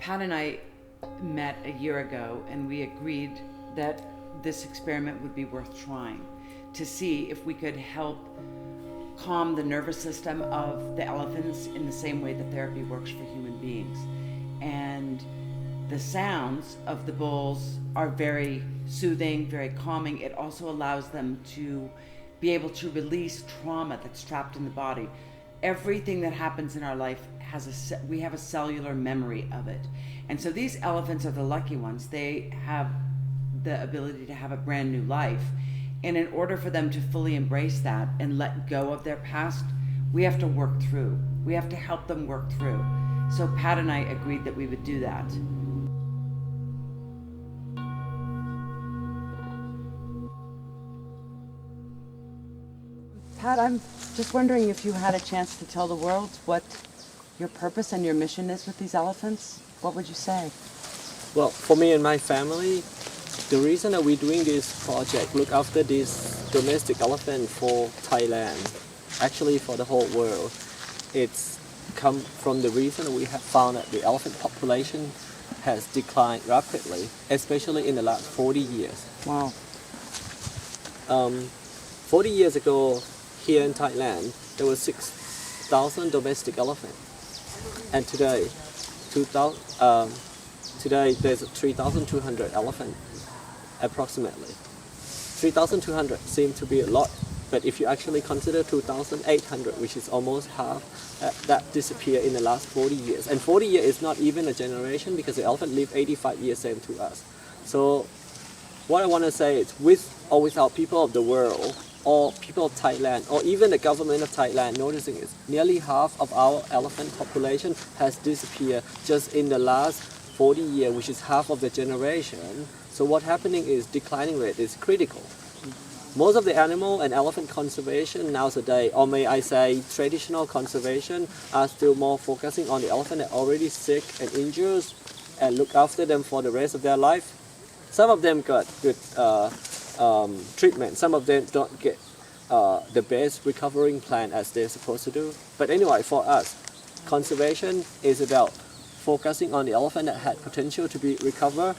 Pat and I met a year ago, and we agreed that this experiment would be worth trying to see if we could help calm the nervous system of the elephants in the same way that therapy works for human beings. And the sounds of the bulls are very soothing, very calming. It also allows them to be able to release trauma that's trapped in the body. Everything that happens in our life we have a cellular memory of it. And so these elephants are the lucky ones. They have the ability to have a brand new life. And in order for them to fully embrace that and let go of their past, we have to work through. We have to help them work through. So Pat and I agreed that we would do that. Pat, I'm just wondering if you had a chance to tell the world what your purpose and your mission is with these elephants. What would you say? Well, for me and my family, the reason that we're doing this project, look after this domestic elephant for Thailand, actually for the whole world, it's come from the reason we have found that the elephant population has declined rapidly, especially in the last 40 years. Wow. 40 years ago, here in Thailand, there were 6,000 domestic elephants. And today, there's 3,200 elephants, approximately. 3,200 seems to be a lot, but if you actually consider 2,800, which is almost half, that disappeared in the last 40 years. And 40 years is not even a generation because the elephant lived 85 years, same to us. So what I want to say is, with or without people of the world, or people of Thailand, or even the government of Thailand noticing it, nearly half of our elephant population has disappeared just in the last 40 years, which is half of the generation. So what's happening is declining rate is critical. Most of the animal and elephant conservation nowadays, or may I say traditional conservation, are still more focusing on the elephant that are already sick and injured and look after them for the rest of their life. Some of them got good treatment. Some of them don't get the best recovering plan as they're supposed to do. But anyway, for us, conservation is about focusing on the elephant that had potential to be recovered,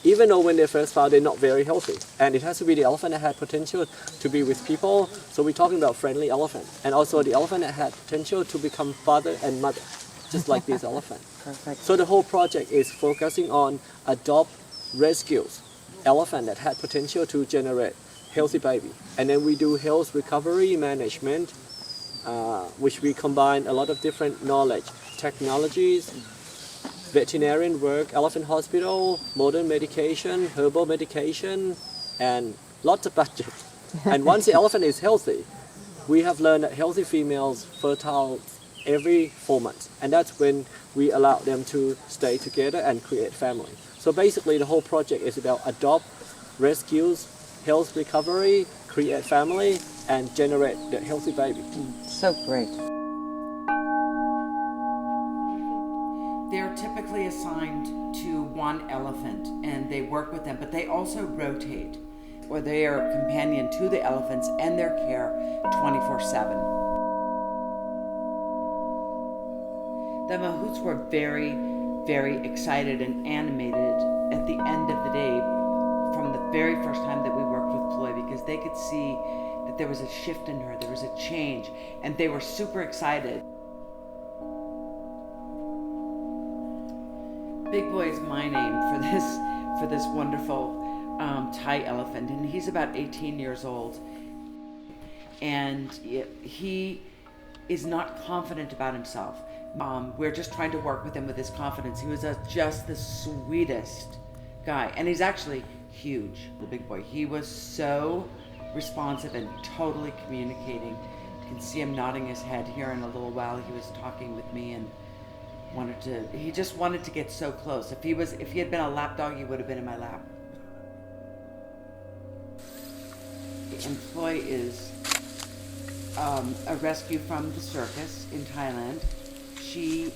even though when they first found they're not very healthy. And it has to be the elephant that had potential to be with people. So we're talking about friendly elephant. And also the elephant that had potential to become father and mother, just like this elephant. Perfect. So the whole project is focusing on adopt rescues elephant that had potential to generate healthy baby. And then we do health recovery management, which we combine a lot of different knowledge, technologies, veterinarian work, elephant hospital, modern medication, herbal medication, and lots of budget. And once the elephant is healthy, we have learned that healthy females fertile every 4 months. And that's when we allow them to stay together and create family. So basically the whole project is about adopt, rescues, health recovery, create family, and generate the healthy baby. So great. They're typically assigned to one elephant and they work with them, but they also rotate, or they are a companion to the elephants and their care 24/7. The mahouts were very, very excited and animated at the end of the day from the very first time that we worked with Ploy, because they could see that there was a shift in her, there was a change, and they were super excited. Big Boy is my name for this wonderful Thai elephant, and he's about 18 years old, and he is not confident about himself. We're just trying to work with him with his confidence. He was just the sweetest guy, and he's actually huge, the Big Boy. He was so responsive and totally communicating. You can see him nodding his head here in a little while. He was talking with me and he just wanted to get so close. If he had been a lap dog, he would have been in my lap. Ploy is a rescue from the circus in Thailand. She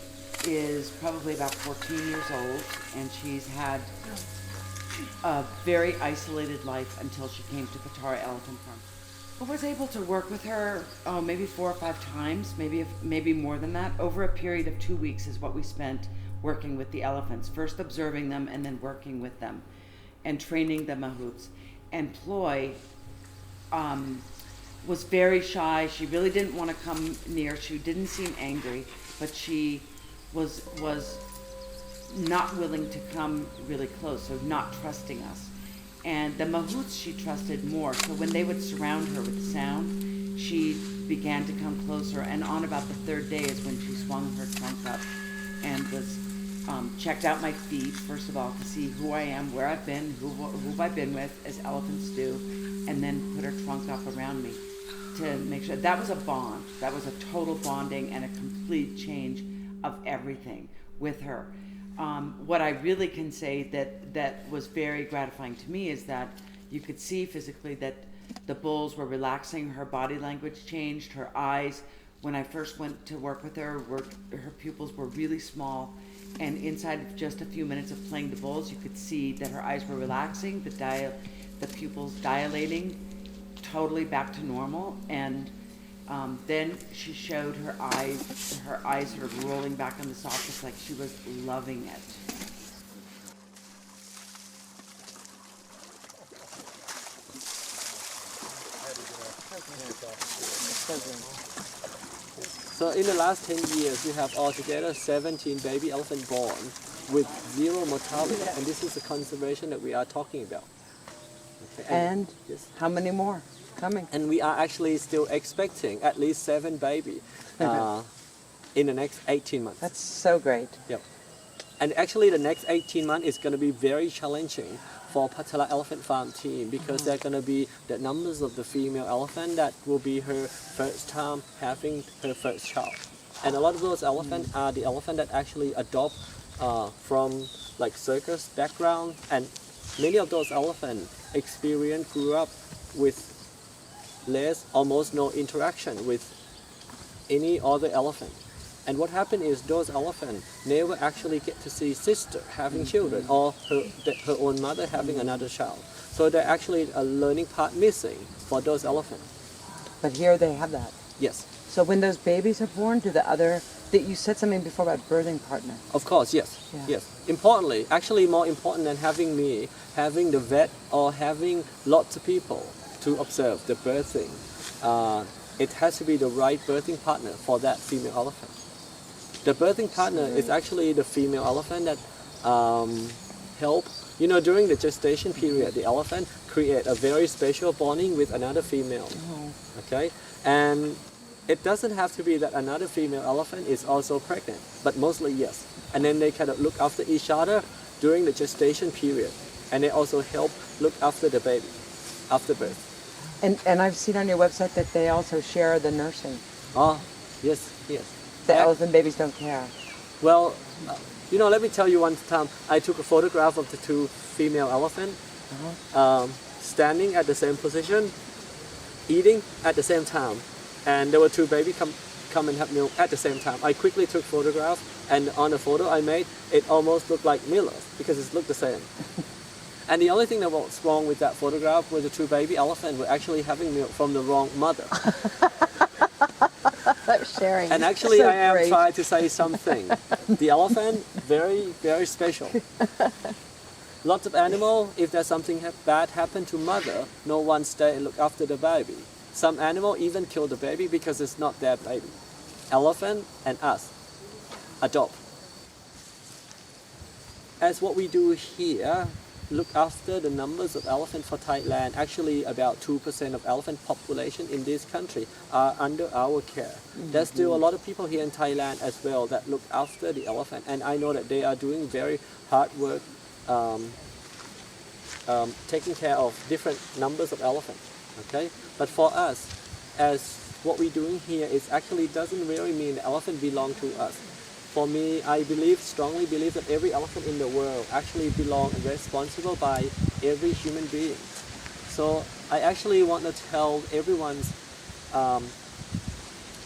is probably about 14 years old, and she's had a very isolated life until she came to Patara Elephant Farm. I was able to work with her maybe 4 or 5 times, maybe more than that. Over a period of 2 weeks is what we spent working with the elephants, first observing them and then working with them and training the mahouts. And Ploy was very shy. She really didn't want to come near. She didn't seem angry, but she was not willing to come really close, so not trusting us. And the mahouts she trusted more, so when they would surround her with sound, she began to come closer, and on about the third day is when she swung her trunk up and was checked out my feet, first of all, to see who I am, where I've been, who I've been with, as elephants do, and then put her trunk up around me to make sure. That was a bond. That was a total bonding and a complete change of everything with her. What I really can say that was very gratifying to me is that you could see physically that the bulls were relaxing, her body language changed, her eyes, when I first went to work with her, her pupils were really small, and inside of just a few minutes of playing the bulls, you could see that her eyes were relaxing, the pupils dilating, totally back to normal, and then she showed her eyes sort of rolling back on the soffits like she was loving it. So in the last 10 years, we have altogether 17 baby elephant born with zero mortality, and this is the conservation that we are talking about. Okay. And yes. how many more coming? And we are actually still expecting at least 7 baby in the next 18 months. That's so great. Yep. And actually the next 18 months is going to be very challenging for Patara Elephant Farm team because they're going to be the numbers of the female elephant that will be her first time having her first child. And a lot of those elephants are the elephant that actually adopt from like circus background, and many of those elephants grew up with almost no interaction with any other elephant. And what happened is those elephants never actually get to see sister having children or her own mother having another child. So they're actually a learning part missing for those elephants. But here they have that. Yes. So when those babies are born, you said something before about birthing partner. Of course, yes. Yeah. Yes. Importantly, actually more important than having the vet or having lots of people to observe the birthing, it has to be the right birthing partner for that female elephant. The birthing partner is actually the female elephant that help, during the gestation period, the elephant create a very special bonding with another female. Okay? And it doesn't have to be that another female elephant is also pregnant, but mostly yes. And then they kind of look after each other during the gestation period. And they also help look after the baby after birth. And I've seen on your website that they also share the nursing. Oh, yes, yes. The elephant babies don't care. Well, let me tell you one time, I took a photograph of the 2 female elephants standing at the same position, eating at the same time. And there were 2 babies come and have milk at the same time. I quickly took photographs, and on the photo I made, it almost looked like Miller's because it looked the same. And the only thing that was wrong with that photograph was the 2 baby elephants were actually having milk from the wrong mother. Sharing. And actually so I am great. trying to say something. The elephant, very, very special. Lots of animal, if there's something bad happen to mother, no one stay and look after the baby. Some animal even kill the baby because it's not their baby. Elephant and us adopt. As what we do here, look after the numbers of elephant for Thailand. Actually, about 2% of elephant population in this country are under our care. There's still a lot of people here in Thailand as well that look after the elephant, and I know that they are doing very hard work taking care of different numbers of elephants. Okay, but for us, as what we're doing here is actually doesn't really mean the elephant belong to us. For me, I strongly believe that every elephant in the world actually belongs and responsible by every human being. So I actually want to tell everyone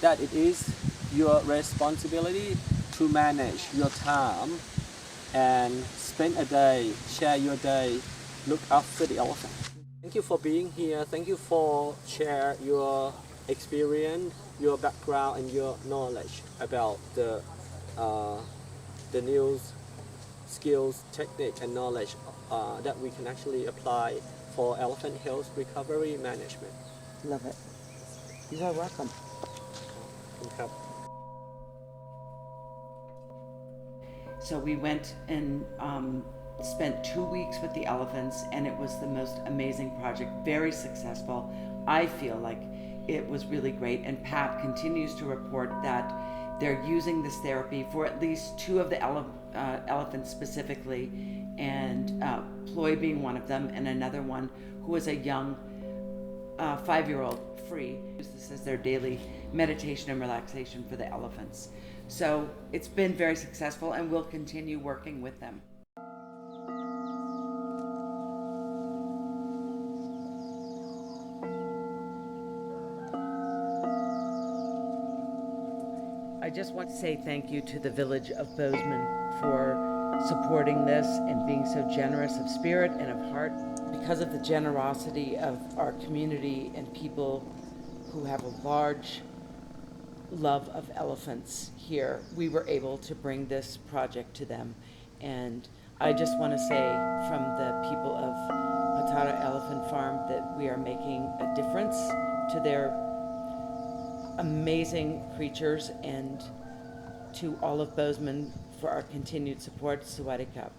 that it is your responsibility to manage your time and spend a day, share your day, look after the elephant. Thank you for being here. Thank you for share your experience, your background, and your knowledge about the the new skills, technique, and knowledge that we can actually apply for elephant health recovery management. Love it. You are welcome.ครับ So we went and spent 2 weeks with the elephants, and it was the most amazing project, very successful. I feel like it was really great, and Pat continues to report that they're using this therapy for at least 2 of the elephants specifically, and Ploy being one of them, and another one who was a young 5-year-old free. Use this as their daily meditation and relaxation for the elephants. So it's been very successful, and we'll continue working with them. I just want to say thank you to the village of Bozeman for supporting this and being so generous of spirit and of heart. Because of the generosity of our community and people who have a large love of elephants here, we were able to bring this project to them. And I just want to say from the people of Patara Elephant Farm that we are making a difference to their amazing creatures, and to all of Bozeman for our continued support. Sawadee Krap.